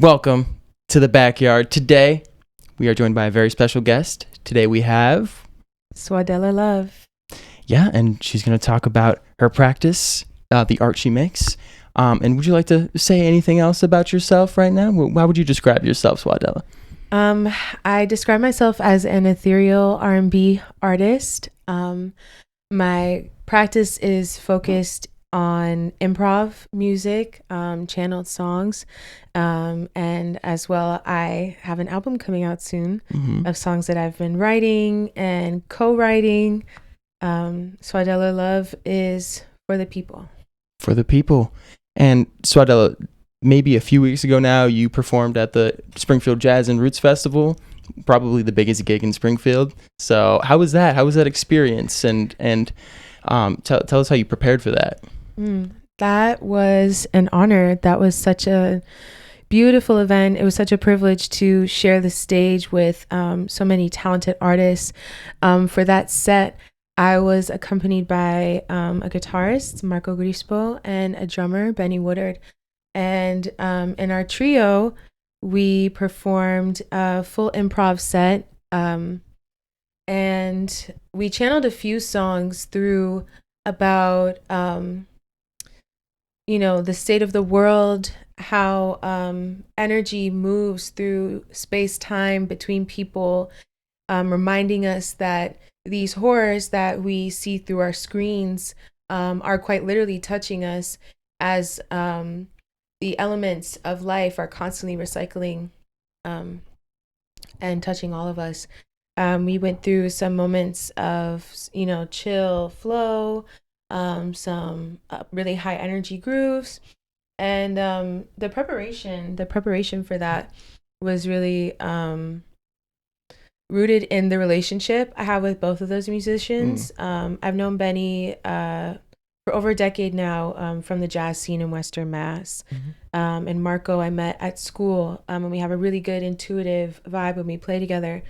Welcome to the backyard. Today, we are joined by a very special guest. Today we have Suadela Love. Yeah, and she's going to talk about her practice, the art she makes. And would you like to say anything else about yourself right now? How would you describe yourself, Suadela? I describe myself as an ethereal R&B artist. My practice is focused on improv music, channeled songs, and as well, I have an album coming out soon of songs that I've been writing and co-writing. Suadela Love is for the people. For the people. And Suadela, maybe a few weeks ago now, you performed at the Springfield Jazz and Roots Festival, probably the biggest gig in Springfield. So how was that? How was that experience? And tell us how you prepared for that. That was an honor. That was such a beautiful event. It was such a privilege to share the stage with so many talented artists. For that set, I was accompanied by a guitarist, Marco Grispo, and a drummer, Benny Woodard. And in our trio, we performed a full improv set. And we channeled a few songs through about the state of the world, how energy moves through space-time between people, reminding us that these horrors that we see through our screens are quite literally touching us, as the elements of life are constantly recycling and touching all of us. We went through some moments of, chill flow, some really high energy grooves, and the preparation for that was really rooted in the relationship I have with both of those musicians. I've known Benny for over a decade now, from the jazz scene in Western Mass. And Marco I met at school, and we have a really good intuitive vibe when we play together.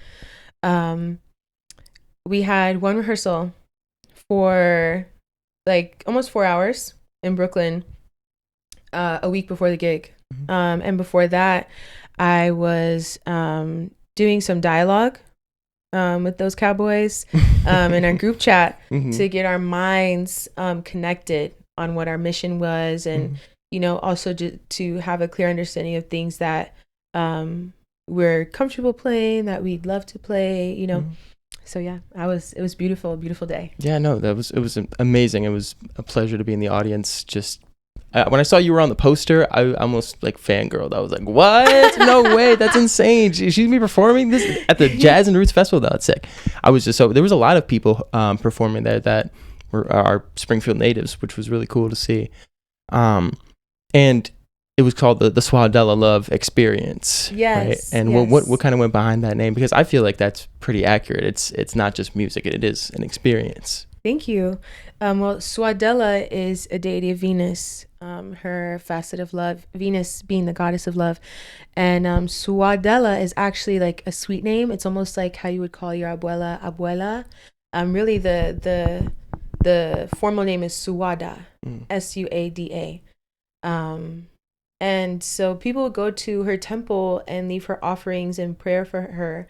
We had one rehearsal for like almost 4 hours in Brooklyn a week before the gig. And before that, I was doing some dialogue with those cowboys in our group chat to get our minds connected on what our mission was, and also to have a clear understanding of things that we're comfortable playing, that we'd love to play, So yeah, it was beautiful, beautiful day. Yeah, no, it was amazing. It was a pleasure to be in the audience. Just when I saw you were on the poster, I almost like fangirled. I was like, what? No way, that's insane. She's gonna be performing this at the Jazz and Roots Festival. That's sick. I was just there was a lot of people performing there that were our Springfield natives, which was really cool to see. And it was called the Suadela Love Experience. Yes. Right? And yes. what kind of went behind that name? Because I feel like that's pretty accurate. It's not just music. It is an experience. Thank you. Well, Suadela is a deity of Venus, her facet of love, Venus being the goddess of love. And Suadela is actually like a sweet name. It's almost like how you would call your abuela. Really the formal name is Suada, Suada. And so people would go to her temple and leave her offerings and prayer for her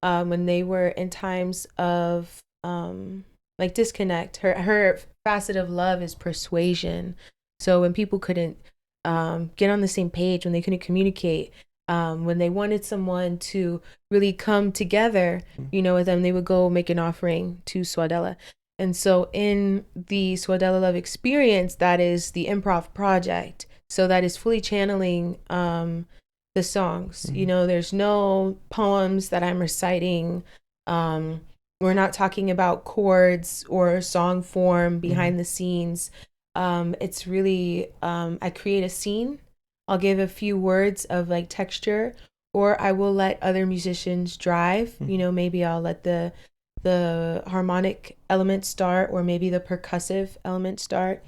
when they were in times of like disconnect. Her facet of love is persuasion. So when people couldn't get on the same page, when they couldn't communicate, when they wanted someone to really come together, with them, they would go make an offering to Suadela. And so in the Suadela Love Experience, that is the improv project. So that is fully channeling the songs. There's no poems that I'm reciting. We're not talking about chords or song form behind the scenes. It's really, I create a scene. I'll give a few words of like texture, or I will let other musicians drive. Maybe I'll let the harmonic element start, or maybe the percussive element start.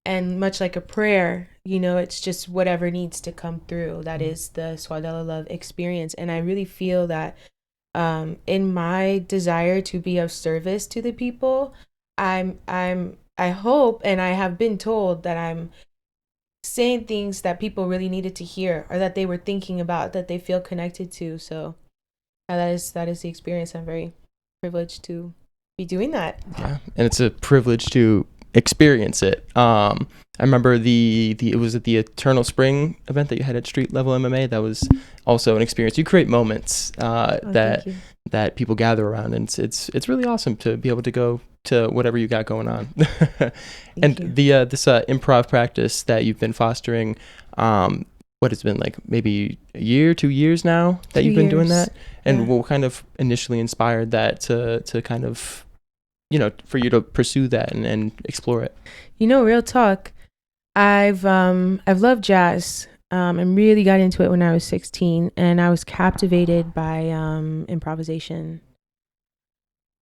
And much like a prayer, it's just whatever needs to come through. That is the Suadela Love Experience. And I really feel that in my desire to be of service to the people, I hope, and I have been told that I'm saying things that people really needed to hear, or that they were thinking about, that they feel connected to. So that is the experience. I'm very privileged to be doing that. Yeah, and it's a privilege to experience it. I remember it was at the Eternal Spring event that you had at Street Level MMA. That was also an experience. You create moments that people gather around, and it's really awesome to be able to go to whatever you got going on. And this improv practice that you've been fostering, what it's been like maybe a year, 2 years now that you've been doing that, and what kind of initially inspired that to kind of, for you to pursue that and explore it? Real talk, I've loved jazz, and really got into it when I was 16, and I was captivated by improvisation.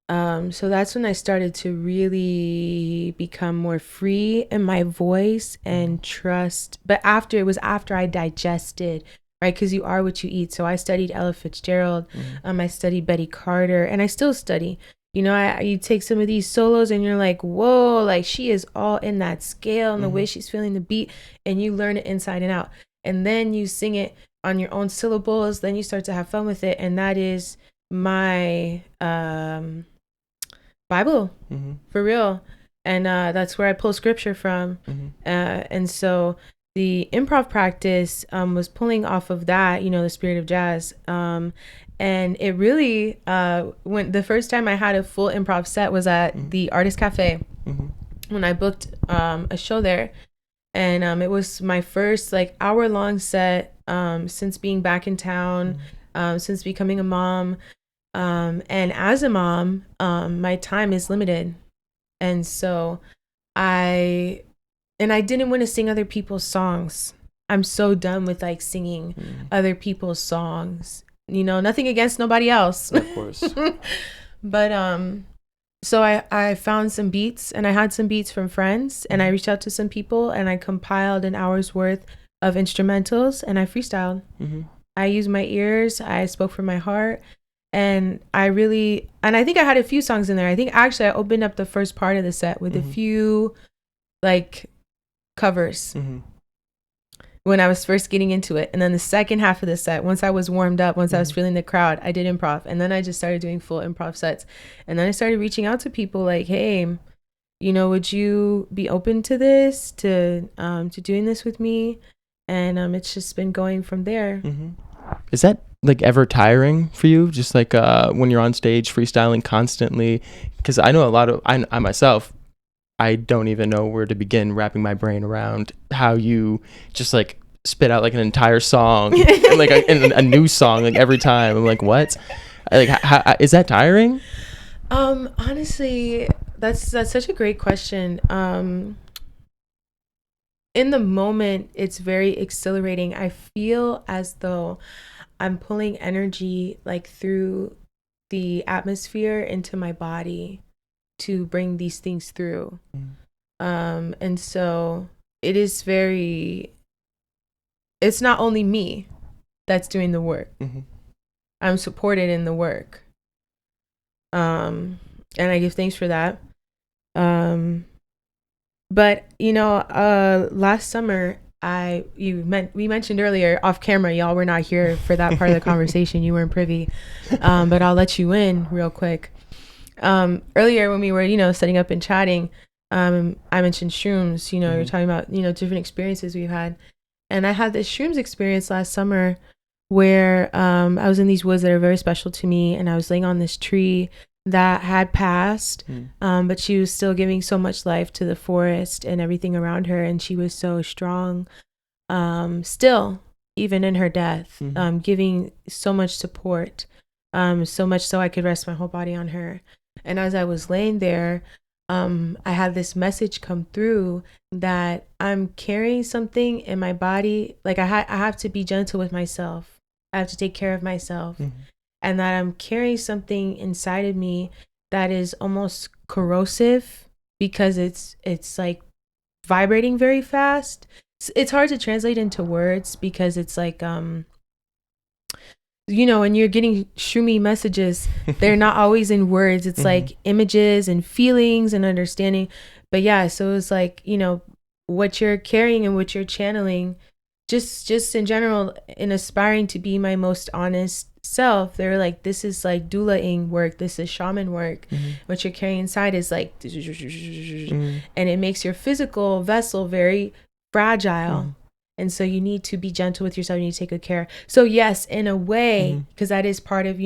So that's when I started to really become more free in my voice and trust. But after I digested, right? Because you are what you eat. So I studied Ella Fitzgerald. I studied Betty Carter, and I still study. You take some of these solos and you're like, whoa, like she is all in that scale and the way she's feeling the beat, and you learn it inside and out. And then you sing it on your own syllables. Then you start to have fun with it. And that is my Bible, for real. And that's where I pull scripture from. And so the improv practice was pulling off of that, the spirit of jazz. And it really, when the first time I had a full improv set was at the Artist Cafe, when I booked a show there. And it was my first hour-long set since being back in town, since becoming a mom. And as a mom, my time is limited. And so I didn't want to sing other people's songs. I'm so done with singing other people's songs. Nothing against nobody else. Of course. But so I found some beats, and I had some beats from friends, and I reached out to some people, and I compiled an hour's worth of instrumentals, and I freestyled. I used my ears. I spoke from my heart. And I think I had a few songs in there. I think actually I opened up the first part of the set with a few covers when I was first getting into it. And then the second half of the set, once I was warmed up, once I was feeling the crowd, I did improv. And then I just started doing full improv sets. And then I started reaching out to people like, hey, would you be open to this, to doing this with me? And it's just been going from there. Is that ever tiring for you, just when you're on stage freestyling constantly? Because I know I myself, I don't even know where to begin wrapping my brain around how you just spit out an entire song and a new song every time. I'm like, what? How, is that tiring? Honestly, that's such a great question. In the moment, it's very exhilarating. I feel as though I'm pulling energy through the atmosphere into my body to bring these things through. And so it's not only me that's doing the work. I'm supported in the work. And I give thanks for that. But last summer, we mentioned earlier off camera, y'all were not here for that part of the conversation. You weren't privy, but I'll let you in real quick. Earlier when we were, setting up and chatting, I mentioned shrooms. You're talking about, different experiences we've had. And I had this shrooms experience last summer where I was in these woods that are very special to me, and I was laying on this tree that had passed, but she was still giving so much life to the forest and everything around her, and she was so strong, still, even in her death, giving so much support, so much so I could rest my whole body on her. And as I was laying there, I had this message come through that I'm carrying something in my body. I have to be gentle with myself. I have to take care of myself. And that I'm carrying something inside of me that is almost corrosive because it's vibrating very fast. It's hard to translate into words because it's when you're getting shroomy messages, they're not always in words. It's images and feelings and understanding. But yeah, so it's what you're carrying and what you're channeling, just in general, in aspiring to be my most honest self, they're like, this is like doula-ing work, this is shaman work. What you're carrying inside is like, and it makes your physical vessel very fragile. And so you need to be gentle with yourself. You need to take good care. So yes, in a way, because that is part of,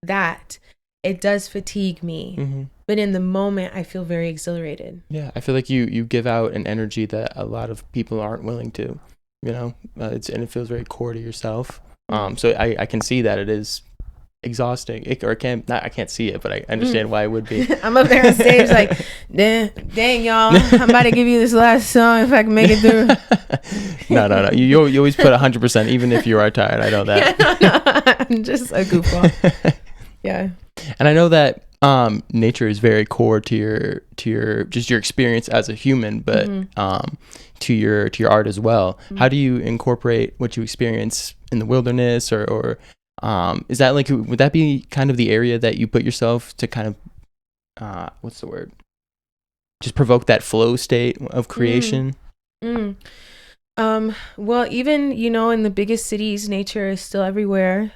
that it does fatigue me. But in the moment, I feel very exhilarated. Yeah, I feel like you give out an energy that a lot of people aren't willing to, and it feels very core to yourself. So I can see that it is exhausting. I can't see it, but I understand why it would be. I'm up there on stage like, dang y'all, I'm about to give you this last song if I can make it through. No. You always put 100%, even if you are tired. I know that. Yeah, no. I'm just a goofball. Yeah. And I know that nature is very core to your just your experience as a human, but to your art as well. How do you incorporate what you experience in the wilderness, or is that like, would that be kind of the area that you put yourself to kind of what's the word, just provoke that flow state of creation? Well, even in the biggest cities, nature is still everywhere.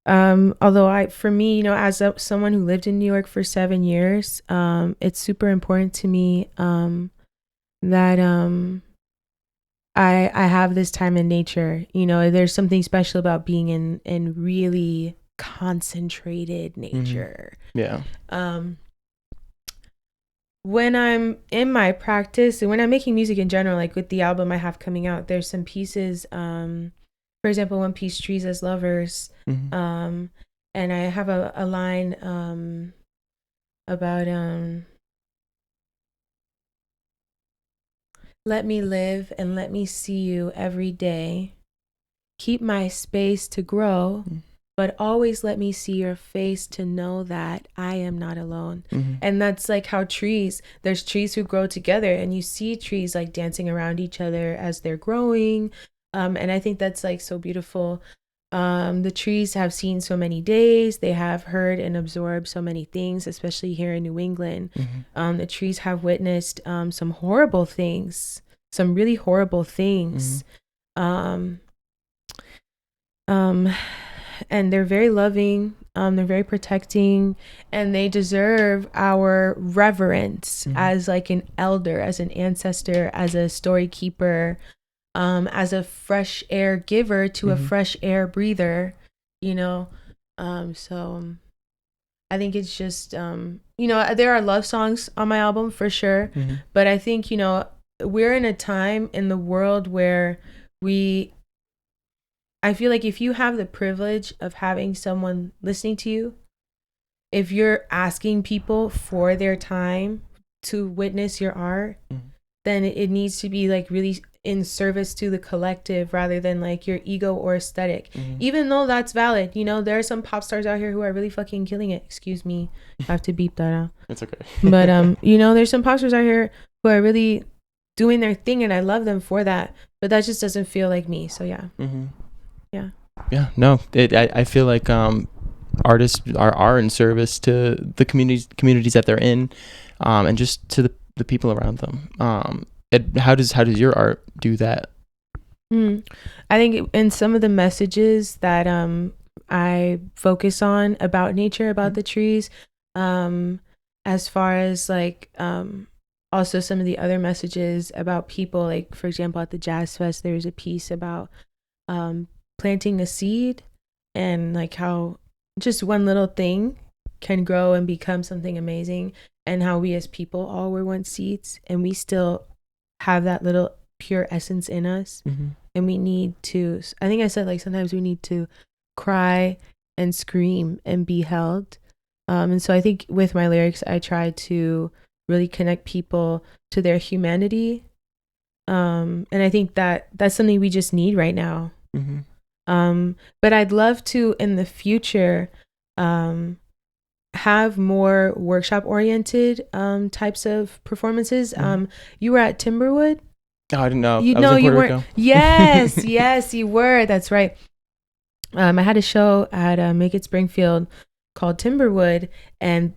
Although for me, as someone who lived in New York for 7 years, it's super important to me that I have this time in nature. There's something special about being in really concentrated nature. Yeah. When I'm in my practice and when I'm making music in general, like with the album I have coming out, there's some pieces, for example, one piece, Trees as Lovers. And I have a line about let me live and let me see you every day. Keep my space to grow, but always let me see your face to know that I am not alone. And that's like how there's trees who grow together, and you see trees like dancing around each other as they're growing. And I think that's like so beautiful. The trees have seen so many days. They have heard and absorbed so many things, especially here in New England. The trees have witnessed some horrible things, some really horrible things. And they're very loving. They're very protecting, and they deserve our reverence as like an elder, as an ancestor, as a story keeper. As a fresh air giver to a fresh air breather, so I think it's just, there are love songs on my album for sure, but I think, we're in a time in the world where I feel like if you have the privilege of having someone listening to you, if you're asking people for their time to witness your art, then it needs to be like really in service to the collective rather than like your ego or aesthetic. Even though that's valid, there are some pop stars out here who are really fucking killing it. Excuse me, I have to beep that out. It's okay. But there's some pop stars out here who are really doing their thing, and I love them for that, but that just doesn't feel like me. So yeah. No, I feel like artists are in service to the communities that they're in, and just to the people around them. How does your art do that? I think in some of the messages that I focus on about nature, about the trees, as far as like also some of the other messages about people, like for example at the Jazz Fest there's a piece about planting a seed, and like how just one little thing can grow and become something amazing, and how we as people all were once seeds, and we still have that little pure essence in us, and we need to, I think I said like sometimes we need to cry and scream and be held, and so I think with my lyrics I try to really connect people to their humanity, and I think that's something we just need right now. But I'd love to in the future have more workshop oriented types of performances. You were at Timberwood? Oh, I didn't know. You weren't. Yes, you were. That's right. I had a show at Make It Springfield called Timberwood, and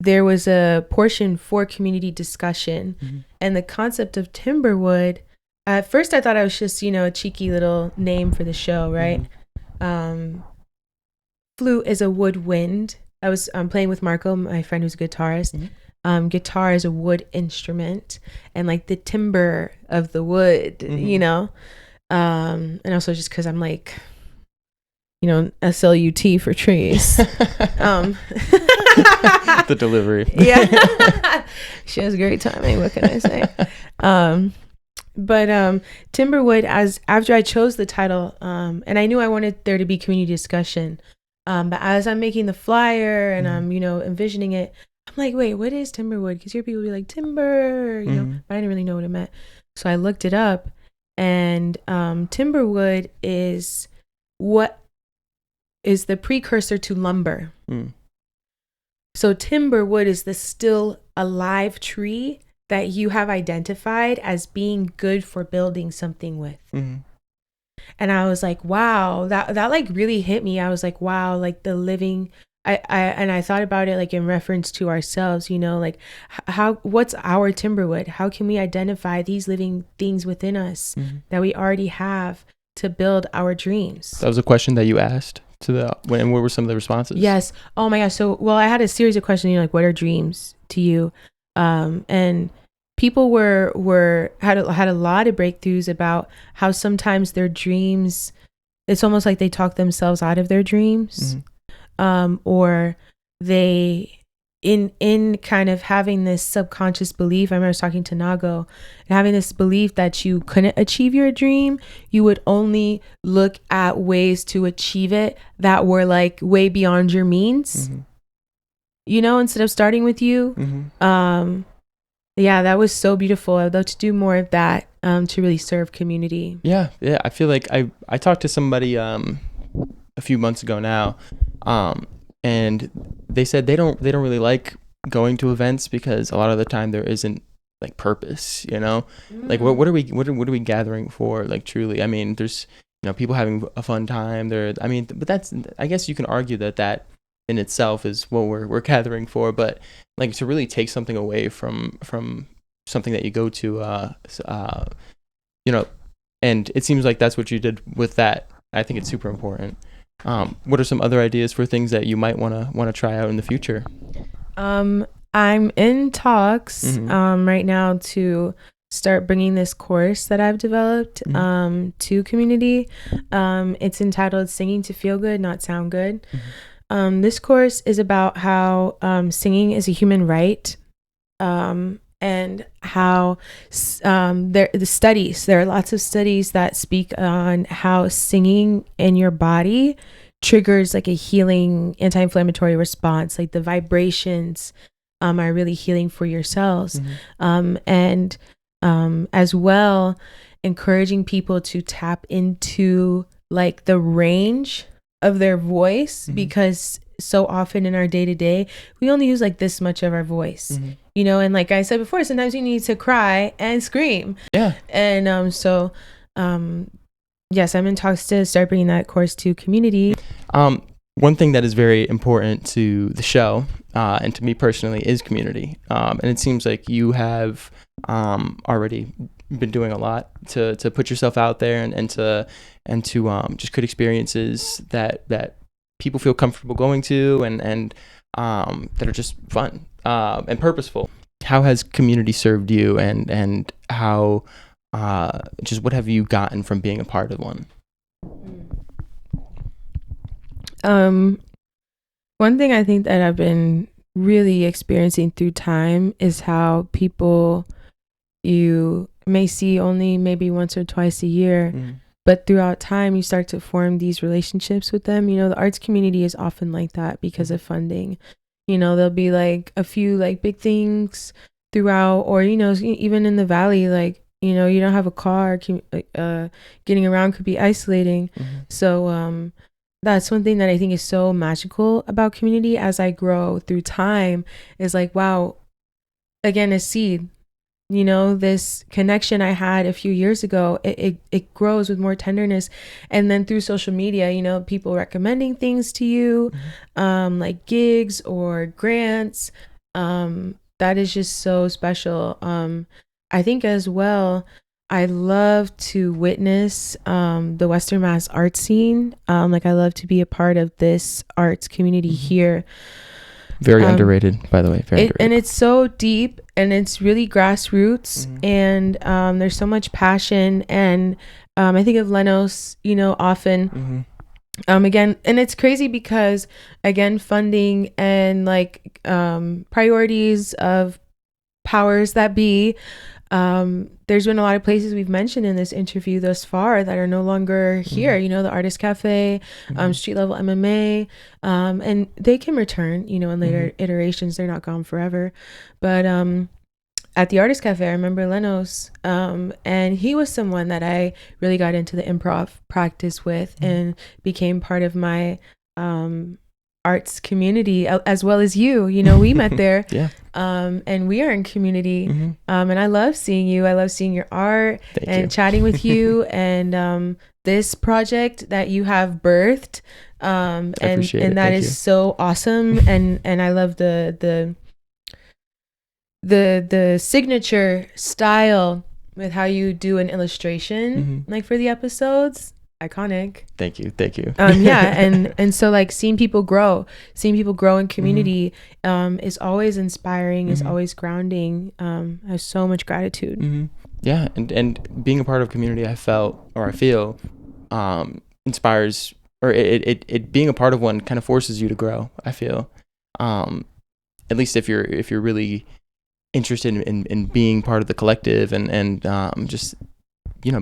there was a portion for community discussion. Mm-hmm. And the concept of Timberwood, at first I thought it was just, a cheeky little name for the show, right? Mm-hmm. Flute is a woodwind. I was playing with Marco, my friend who's a guitarist. Mm-hmm. Guitar is a wood instrument, and like the timber of the wood, Mm-hmm. And also just because I'm like, SLUT for trees. The delivery. Yeah. She has great timing. What can I say? But Timberwood, after I chose the title, and I knew I wanted there to be community discussion. But as I'm making the flyer and I'm, envisioning it, I'm like, wait, what is Timberwood? Because here people be like timber, but I didn't really know what it meant. So I looked it up, and Timberwood is what is the precursor to lumber. So timberwood is the still alive tree that you have identified as being good for building something with. And I was like, wow, that like really hit me. I was like, wow, like the living, I thought about it like in reference to ourselves, like what's our timberwood? How can we identify these living things within us that we already have to build our dreams? That was a question that you asked and what were some of the responses? Yes. Oh my gosh. So, I had a series of questions, like, what are dreams to you? And people had a lot of breakthroughs about how sometimes their dreams, it's almost like they talk themselves out of their dreams, or they in kind of having this subconscious belief. I remember I was talking to Nago, and having this belief that you couldn't achieve your dream, you would only look at ways to achieve it that were like way beyond your means, instead of starting with you. Yeah, that was so beautiful. I'd love to do more of that, to really serve community. Yeah. I feel like I talked to somebody a few months ago now, and they said they don't really like going to events because a lot of the time there isn't like purpose, like what are we gathering for, like, truly? I mean, there's people having a fun time there. I mean, but that's, I guess you can argue that in itself is what we're gathering for, but like to really take something away from something that you go to, and it seems like that's what you did with that. I think it's super important. What are some other ideas for things that you might want to try out in the future? I'm in talks right now to start bringing this course that I've developed to community. It's entitled Singing to Feel Good, Not Sound Good. This course is about how singing is a human right, and how there are lots of studies that speak on how singing in your body triggers like a healing anti-inflammatory response, like the vibrations are really healing for your cells, and as well encouraging people to tap into like the range of their voice, because so often in our day-to-day we only use like this much of our voice, and like I said before, sometimes you need to cry and scream. And yes, I'm in talks to start bringing that course to community. One thing that is very important to the show, and to me personally, is community. And it seems like you have already been doing a lot to put yourself out there and to just create experiences that people feel comfortable going to and that are just fun and purposeful. How has community served you, and how just what have you gotten from being a part of one? One thing I think that I've been really experiencing through time is how people you may see only maybe once or twice a year, but throughout time you start to form these relationships with them. The arts community is often like that because of funding. There'll be like a few like big things throughout, or even in the valley, like you don't have a car, getting around could be isolating. So that's one thing that I think is so magical about community as I grow through time, is like, wow, again, a seed, this connection I had a few years ago, it grows with more tenderness. And then through social media, people recommending things to you, like gigs or grants, That is just so special. I think as well, I love to witness the Western Mass art scene. Like I love to be a part of this arts community here. Very underrated, by the way. Very underrated. And it's so deep and it's really grassroots, and there's so much passion. And I think of Lenos, often. Again, and it's crazy because again, funding and like priorities of powers that be. There's been a lot of places we've mentioned in this interview thus far that are no longer here, the Artist Cafe, Street Level MMA, and they can return, in later iterations. They're not gone forever. But at the Artist Cafe, I remember Lenos, and he was someone that I really got into the improv practice with and became part of my arts community, as well as you. We met there. Yeah. And we are in community. And I love seeing you. I love seeing your art. Thank you. Chatting with you and this project that you have birthed. And that is so awesome. And I love the signature style with how you do an illustration like for the episodes. Iconic. Thank you. Yeah. And so like seeing people grow in community is always inspiring, is always grounding. I have so much gratitude. Yeah. And being a part of community, I feel inspires, or it being a part of one kind of forces you to grow. I feel, at least if you're really interested in being part of the collective and just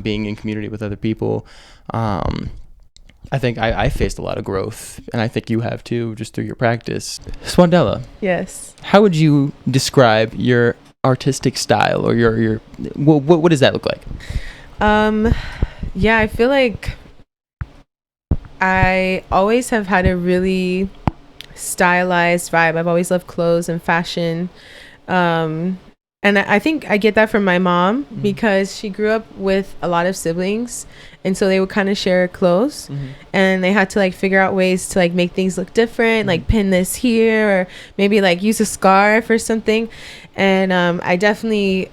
being in community with other people. I think I faced a lot of growth, and I think you have too, just through your practice. Suadela. Yes. How would you describe your artistic style, or your what does that look like? Yeah, I feel like I always have had a really stylized vibe. I've always loved clothes and fashion. And I think I get that from my mom because she grew up with a lot of siblings, and so they would kind of share clothes, and they had to like figure out ways to like make things look different, like pin this here, or maybe like use a scarf or something. And I definitely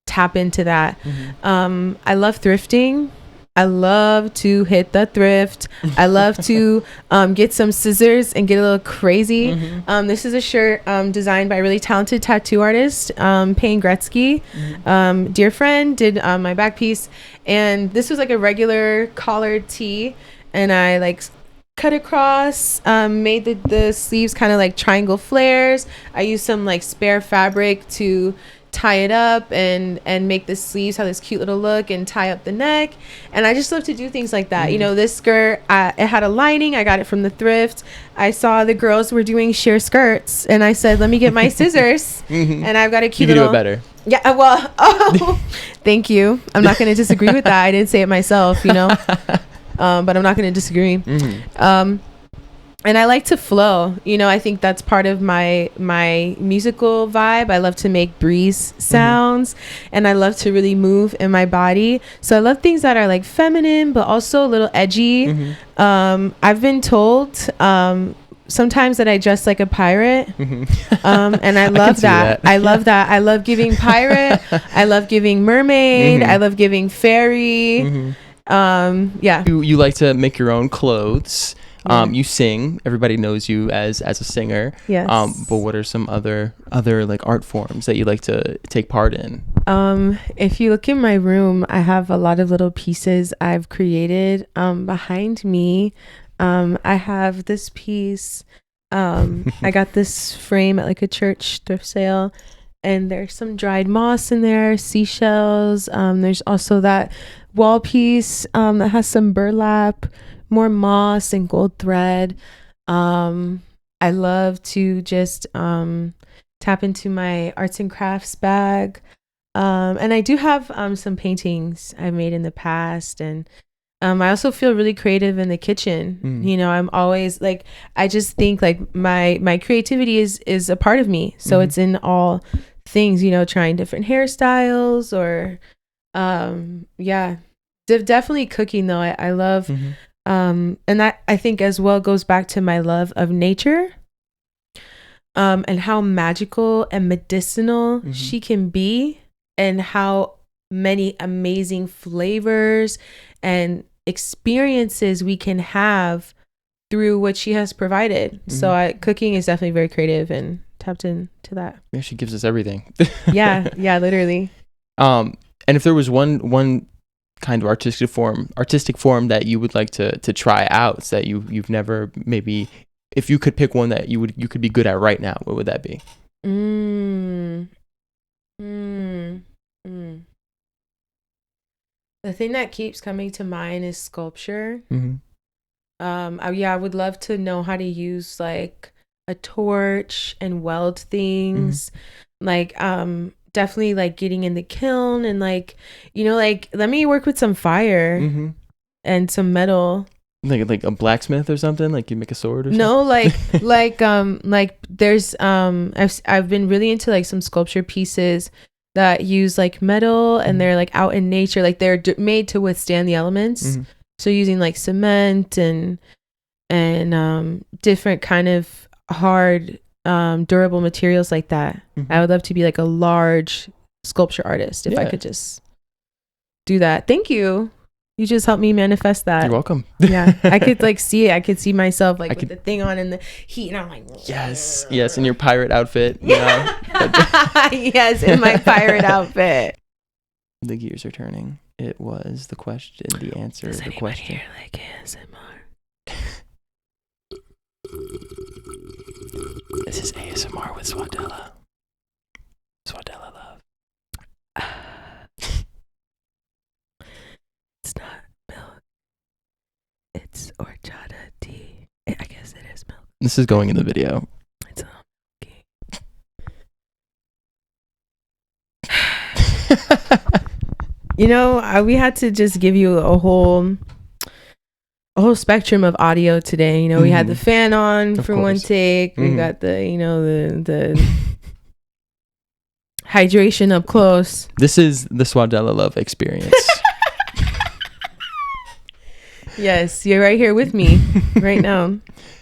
tap into that. I love thrifting. I love to hit the thrift. I love to get some scissors and get a little crazy. This is a shirt designed by a really talented tattoo artist, Payne Gretzky. Dear friend did my back piece. And this was like a regular collared tee. And I like cut across, made the sleeves kind of like triangle flares. I used some like spare fabric to tie it up and make the sleeves have this cute little look and tie up the neck. And I just love to do things like that. This skirt, it had a lining. I got it from the thrift. I saw the girls were doing sheer skirts, and I said, let me get my scissors. And I've got a cute little... You can do it better. Yeah, well, thank you. I'm not going to disagree with that. I didn't say it myself, but I'm not going to disagree. And I like to flow. I think that's part of my musical vibe. I love to make breeze sounds, and I love to really move in my body. So I love things that are like feminine, but also a little edgy. I've been told sometimes that I dress like a pirate, and I love that. I love that. I love giving pirate. I love giving mermaid. I love giving fairy. Yeah. You like to make your own clothes. You sing. Everybody knows you as a singer. Yes. But what are some other like art forms that you like to take part in? If you look in my room, I have a lot of little pieces I've created. Behind me, I have this piece. I got this frame at like a church thrift sale, and there's some dried moss in there, seashells. There's also that wall piece that has some burlap, more moss and gold thread. I love to just tap into my arts and crafts bag. And I do have some paintings I've made in the past, and I also feel really creative in the kitchen. I'm always like, I just think like my creativity is a part of me. So it's in all things, trying different hairstyles or definitely cooking though. I love and that I think as well goes back to my love of nature. and how magical and medicinal she can be, and how many amazing flavors and experiences we can have through what she has provided. So cooking is definitely very creative and tapped into that. Yeah, she gives us everything. yeah, literally. And if there was one kind of artistic form that you would like to try out, that you've never, maybe if you could pick one that you could be good at right now, what would that be? The thing that keeps coming to mind is sculpture. I would love to know how to use like a torch and weld things. Like definitely like getting in the kiln and like, you know, like let me work with some fire and some metal. Like a blacksmith or something, like you make a sword or something? No, like there's I've been really into like some sculpture pieces that use like metal, and they're like out in nature, like they're made to withstand the elements. So using like cement and different kind of hard durable materials like that. I would love to be like a large sculpture artist if I could just do that. Thank you. You just helped me manifest that. You're welcome. Yeah, I could like see it. I could see myself like with the thing on and the heat, and I'm like, yes, in your pirate outfit. You know? Yes, in my pirate outfit. The gears are turning. It was the question, the answer, Does the question. Hear like ASMR? This is ASMR with Suadela. Suadela Love. It's not milk. It's horchata tea. I guess it is milk. This is going in the video. It's milky. You know, we had to just give you a whole spectrum of audio today. You know, we had the fan on for one take. We got the, you know, the hydration up close. This is the Suadela Love experience. Yes, you're right here with me right now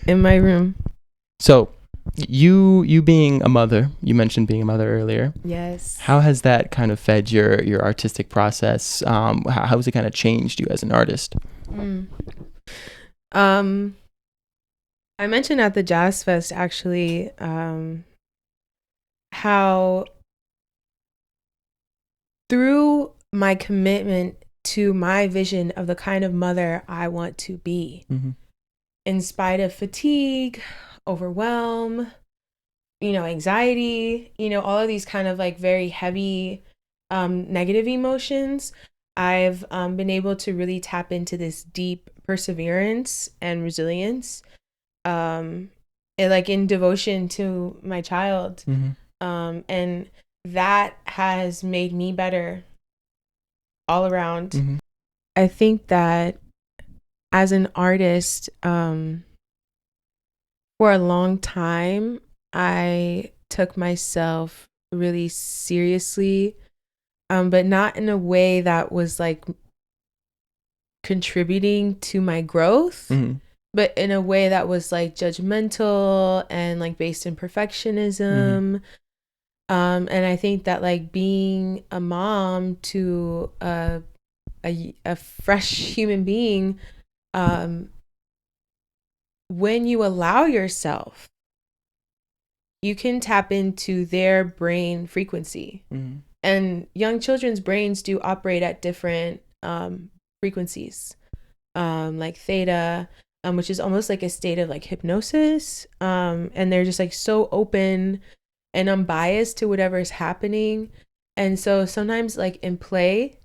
in my room. So you being a mother, you mentioned being a mother earlier. Yes. How has that kind of fed your artistic process? How has it kind of changed you as an artist? I mentioned at the Jazz Fest actually how through my commitment to my vision of the kind of mother I want to be, in spite of fatigue, overwhelm, you know, anxiety, you know, all of these kind of like very heavy negative emotions, I've been able to really tap into this deep perseverance and resilience, like in devotion to my child. And that has made me better all around. I think that as an artist, for a long time, I took myself really seriously, but not in a way that was like contributing to my growth, but in a way that was like judgmental and like based in perfectionism. And I think that like being a mom to a fresh human being, when you allow yourself, you can tap into their brain frequency. And young children's brains do operate at different frequencies, like theta, which is almost like a state of like hypnosis. And they're just like so open and unbiased to whatever is happening. And so sometimes like in play,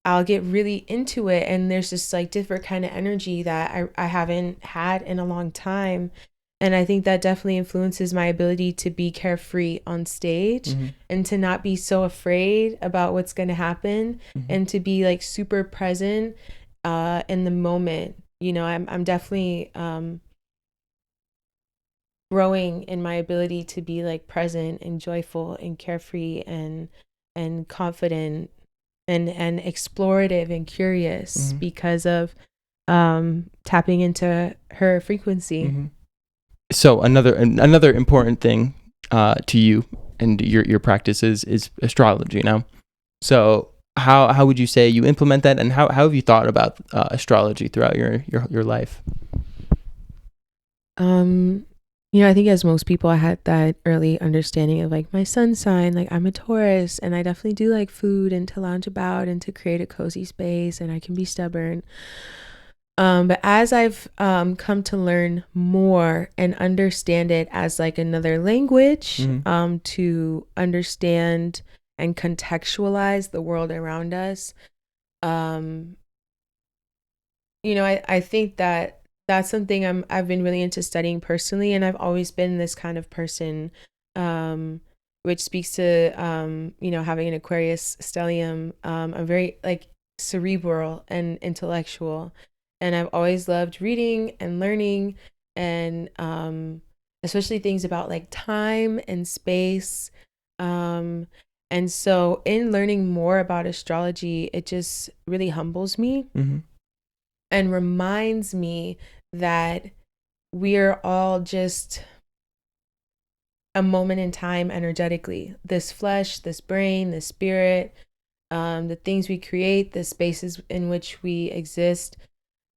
I'll get really into it, and there's this like different kind of energy that I haven't had in a long time. And I think that definitely influences my ability to be carefree on stage, and to not be so afraid about what's going to happen, and to be like super present in the moment. You know, I'm definitely growing in my ability to be like present and joyful and carefree and confident and explorative and curious because of tapping into her frequency. So another important thing to you and your practice is astrology now. So how would you say you implement that, and how have you thought about astrology throughout your life? I think as most people, I had that early understanding of like my sun sign, like I'm a Taurus, and I definitely do like food and to lounge about and to create a cozy space, and I can be stubborn. But as I've come to learn more and understand it as like another language, to understand and contextualize the world around us, I think that that's something I've been really into studying personally, and I've always been this kind of person, which speaks to having an Aquarius stellium. I'm very like cerebral and intellectual, and I've always loved reading and learning, and especially things about like time and space. And so in learning more about astrology, it just really humbles me. And reminds me that we're all just a moment in time energetically. This flesh, this brain, this spirit, the things we create, the spaces in which we exist,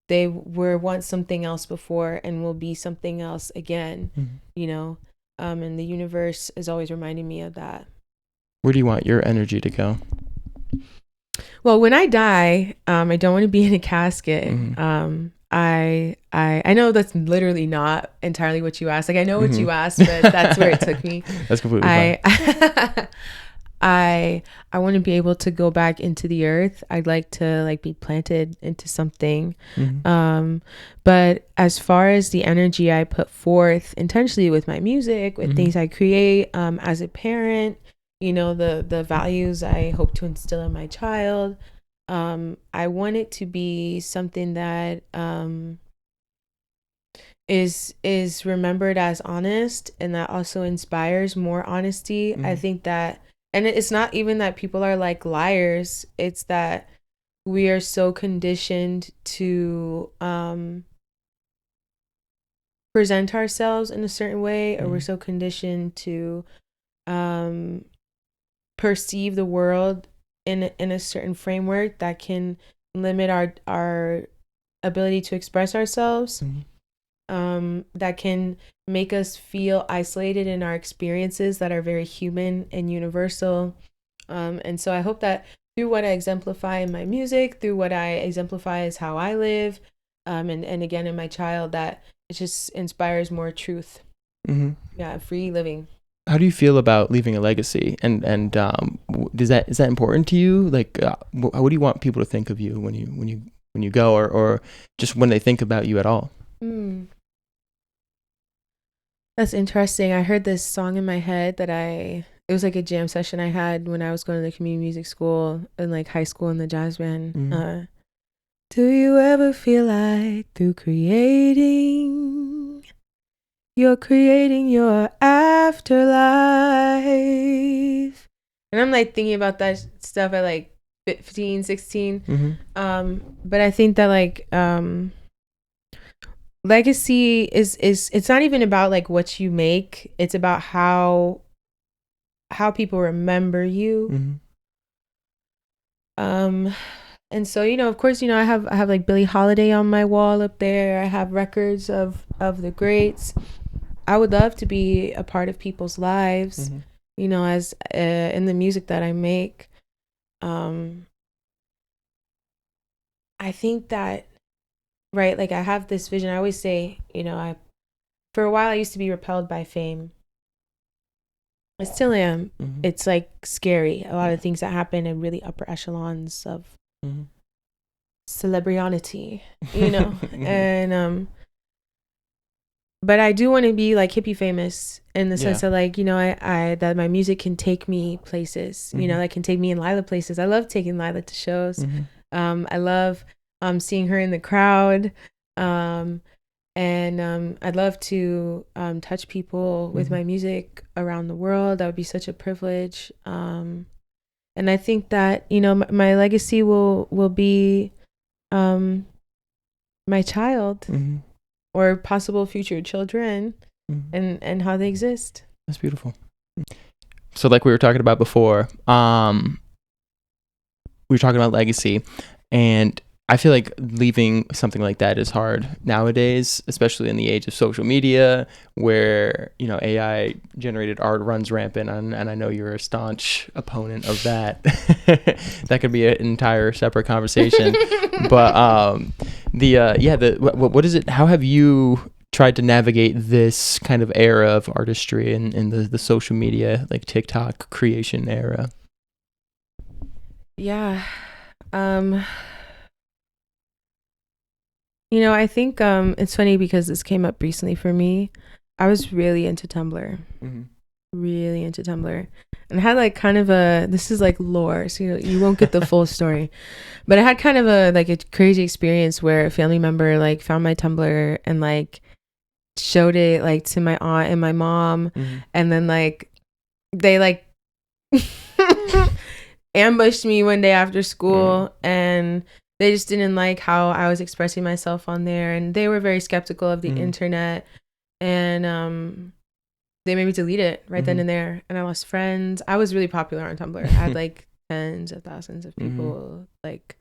they were once something else before and will be something else again, and the universe is always reminding me of that. Where do you want your energy to go? Well, when I die, I don't want to be in a casket. I know that's literally not entirely what you asked. Like I know what you asked, but that's where it took me. That's completely fine. I want to be able to go back into the earth. I'd like to like be planted into something. But as far as the energy I put forth intentionally with my music, with things I create, as a parent, the values I hope to instill in my child, I want it to be something that is remembered as honest, and that also inspires more honesty. I think that, and it's not even that people are like liars, it's that we are so conditioned to present ourselves in a certain way, or we're so conditioned to perceive the world in a certain framework that can limit our ability to express ourselves, that can make us feel isolated in our experiences that are very human and universal. And so I hope that through what I exemplify in my music, through what I exemplify as how I live, and again in my child, that it just inspires more truth. Free living. How do you feel about leaving a legacy, and is that important to you? Like, what do you want people to think of you when you go, or just when they think about you at all? That's interesting. I heard this song in my head it was like a jam session I had when I was going to the community music school in like high school in the jazz band. Do you ever feel like through creating, you're creating your afterlife? And I'm like thinking about that stuff at like 15, 16. But I think that like legacy is it's not even about like what you make, it's about how people remember you. And so of course I have like Billie Holiday on my wall up there. I have records of the greats. I would love to be a part of people's lives, as in the music that I make. I think that, right, like I have this vision. I always say, for a while I used to be repelled by fame. I still am. It's like scary. A lot of things that happen in really upper echelons of celebrity, and but I do want to be like hippie famous in the sense that like, I that my music can take me places, that can take me and Lila places. I love taking Lila to shows. I love seeing her in the crowd. And I'd love to touch people with my music around the world. That would be such a privilege. And I think that, my legacy will be my child or possible future children. and how they exist. That's beautiful. So like we were talking about before, we were talking about legacy, and I feel like leaving something like that is hard nowadays, especially in the age of social media, where, you know, AI generated art runs rampant, and I know you're a staunch opponent of that. That could be an entire separate conversation. But what is it? How have you tried to navigate this kind of era of artistry in the social media, like TikTok creation era? Yeah. You know, I think it's funny because this came up recently for me. I was really into Tumblr. Really into Tumblr. And I had like kind of this is like lore, so you won't get the full story. But I had kind of a crazy experience where a family member like found my Tumblr and like showed it like to my aunt and my mom, and then like they like ambushed me one day after school, and they just didn't like how I was expressing myself on there, and they were very skeptical of the internet, and they made me delete it right then and there, and I lost friends. I was really popular on Tumblr. I had like tens of thousands of people like,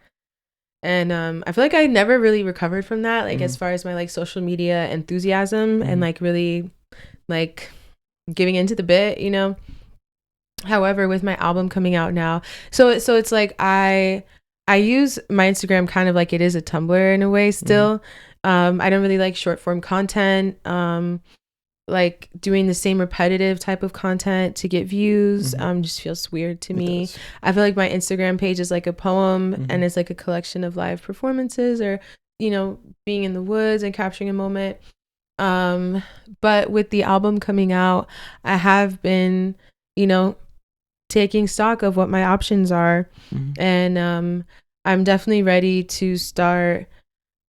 and I feel like I never really recovered from that, like as far as my like social media enthusiasm and like really like giving into the bit, you know. However, with my album coming out now, so it's like I use my Instagram kind of like it is a Tumblr in a way still. I don't really like short form content, like doing the same repetitive type of content to get views just feels weird to me. I feel like my Instagram page is like a poem, and it's like a collection of live performances, or, you know, being in the woods and capturing a moment. But with the album coming out, I have been, you know, taking stock of what my options are, and I'm definitely ready to start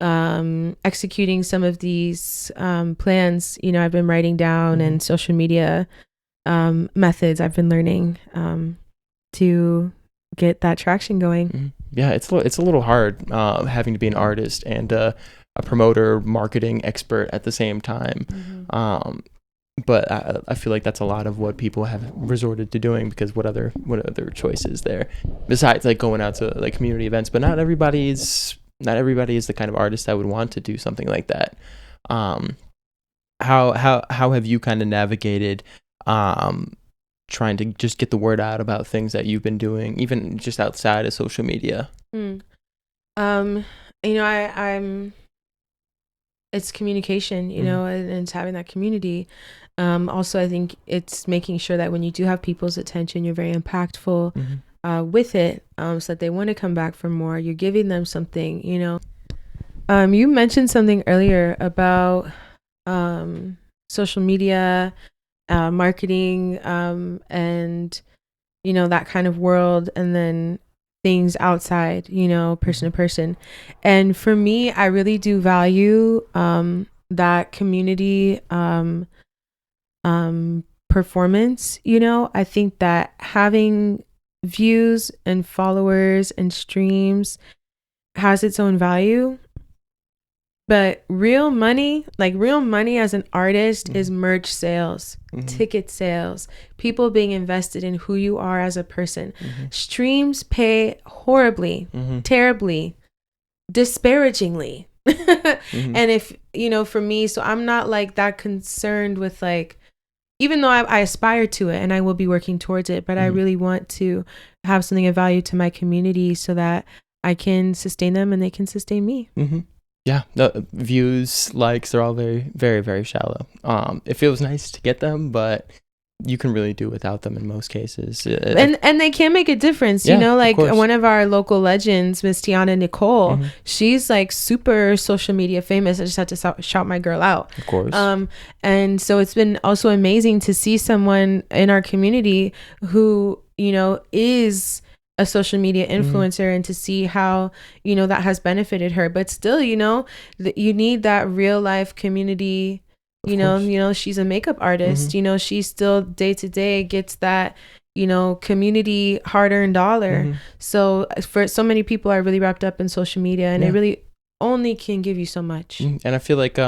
executing some of these plans, you know, I've been writing down, and social media methods I've been learning to get that traction going. Yeah, it's a little hard having to be an artist and a promoter, marketing expert at the same time. But I feel like that's a lot of what people have resorted to doing, because what other choice is there besides like going out to like community events? But not everybody is the kind of artist that would want to do something like that. How have you kind of navigated trying to just get the word out about things that you've been doing, even just outside of social media? You know, I'm it's communication, you know, and it's having that community. Also, I think it's making sure that when you do have people's attention, you're very impactful with it, so that they want to come back for more. You're giving them something, you know. You mentioned something earlier about social media, marketing, and, you know, that kind of world, and then things outside, you know, person to person. And for me, I really do value that community performance, you know. I think that having views and followers and streams has its own value, but real money as an artist is merch sales, ticket sales, people being invested in who you are as a person. Streams pay horribly, terribly, disparagingly. And if, you know, for me, so I'm not like that concerned with like, even though I aspire to it and I will be working towards it, but I really want to have something of value to my community so that I can sustain them and they can sustain me. Yeah, the views, likes, they're all very, very, very shallow. It feels nice to get them, but you can really do without them in most cases. And they can make a difference, you know, like one of our local legends, Miss Tiana Nicole, she's like super social media famous. I just had to shout my girl out. Of course. And so it's been also amazing to see someone in our community who, you know, is a social media influencer, and to see how, you know, that has benefited her. But still, you know, you need that real life community. You know, she's a makeup artist, you know, she still day to day gets that, you know, community hard-earned dollar. So for so many people are really wrapped up in social media, and it really only can give you so much. And I feel like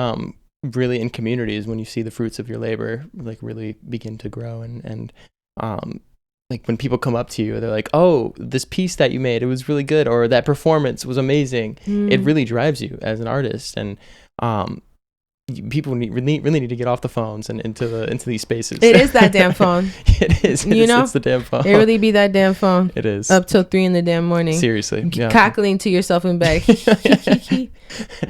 really in communities when you see the fruits of your labor like really begin to grow, and like when people come up to you, they're like, oh, this piece that you made, it was really good, or that performance was amazing. It really drives you as an artist. And people really need to get off the phones and into these spaces. It is that damn phone. It is. It's the damn phone. It really be that damn phone. It is. Up till 3 in the damn morning. Seriously. Yeah. Cackling to yourself in bed.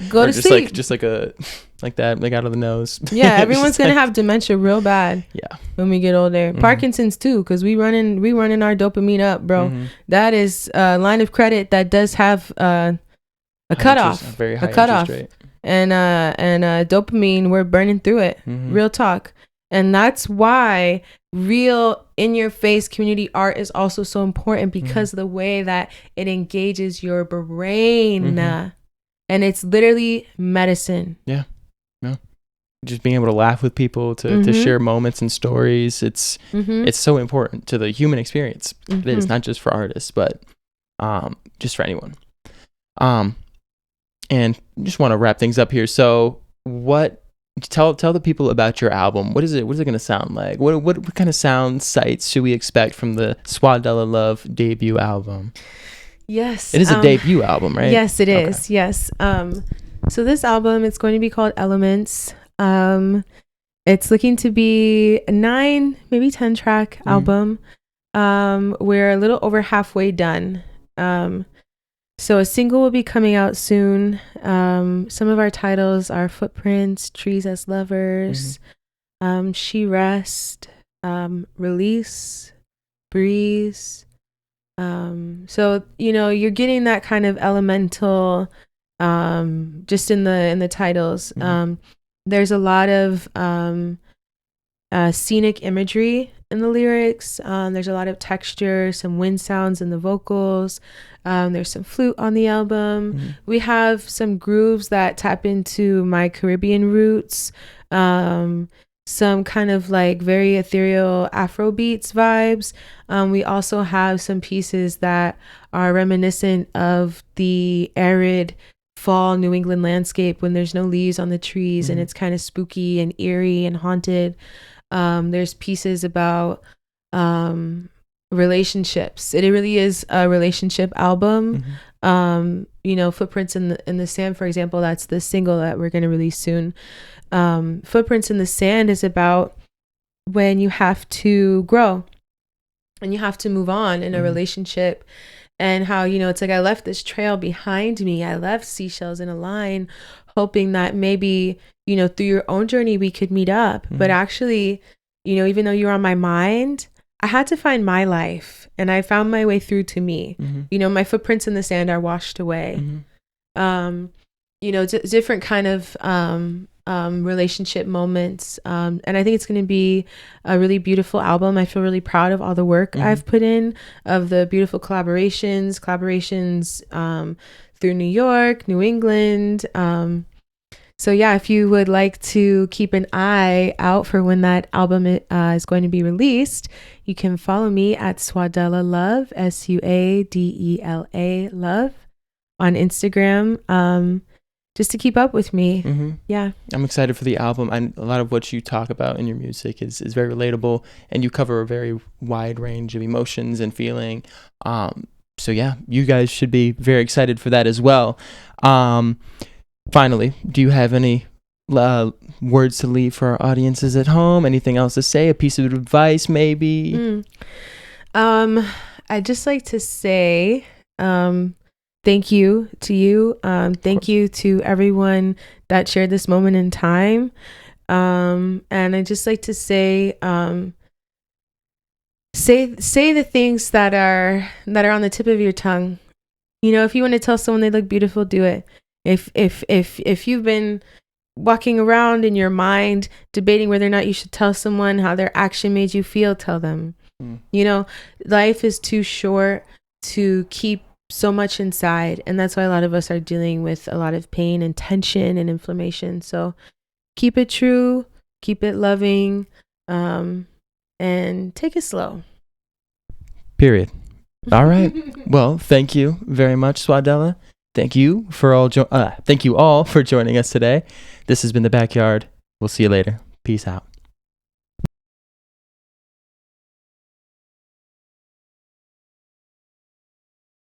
Go or to just sleep. Like that, like out of the nose. Yeah, everyone's gonna have dementia real bad. Yeah. When we get older, Parkinson's too, because we running our dopamine up, bro. That is a line of credit that does have a cutoff, a very high cutoff, interest rate. and dopamine, we're burning through it. Real talk, and that's why real in your face community art is also so important, because of the way that it engages your brain, and it's literally medicine. Yeah. Just being able to laugh with people, to share moments and stories. It's so important to the human experience. It is not just for artists, but just for anyone. And just want to wrap things up here. So tell the people about your album. What is it going to sound like? What kind of sound sites should we expect from the Suadela Love debut album? Yes. It is a debut album, right? Yes, it is. Yes. So this album, it's going to be called Elements. It's looking to be a 9, maybe 10 track album. We're a little over halfway done. So a single will be coming out soon. Some of our titles are Footprints, Trees as Lovers, She Rest, Release, Breeze. So, you're getting that kind of elemental, just in the titles. There's a lot of scenic imagery in the lyrics. There's a lot of texture, some wind sounds in the vocals. There's some flute on the album. We have some grooves that tap into my Caribbean roots. Some kind of like very ethereal Afro beats vibes. We also have some pieces that are reminiscent of the arid fall New England landscape when there's no leaves on the trees and it's kind of spooky and eerie and haunted. There's pieces about relationships. It really is a relationship album. Footprints in the Sand, for example, that's the single that we're going to release soon. Footprints in the Sand is about when you have to grow and you have to move on in a relationship, and how, it's like I left this trail behind me. I left seashells in a line, hoping that maybe, through your own journey, we could meet up. But actually, even though you're on my mind, I had to find my life, and I found my way through to me. My footprints in the sand are washed away. Different kind of relationship moments. And I think it's going to be a really beautiful album. I feel really proud of all the work I've put in, of the beautiful collaborations through New York, New England. So yeah, if you would like to keep an eye out for when that album is going to be released, you can follow me at Suadela Love, Suadela Love, on Instagram. Just to keep up with me. Yeah. I'm excited for the album. And a lot of what you talk about in your music is very relatable, and you cover a very wide range of emotions and feeling. So yeah, you guys should be very excited for that as well. Finally, do you have any words to leave for our audiences at home? Anything else to say? A piece of advice, maybe? I'd just like to say, thank you to you. Thank you to everyone that shared this moment in time. And I'd just like to say, say the things that are on the tip of your tongue. If you want to tell someone they look beautiful, do it. If you've been walking around in your mind debating whether or not you should tell someone how their action made you feel, tell them. Life is too short to keep so much inside, and that's why a lot of us are dealing with a lot of pain and tension and inflammation. So keep it true, keep it loving, and take it slow. Period. All right. Well, thank you very much, Suadela. Thank you all for joining us today. This has been The Backyard. We'll see you later. Peace out.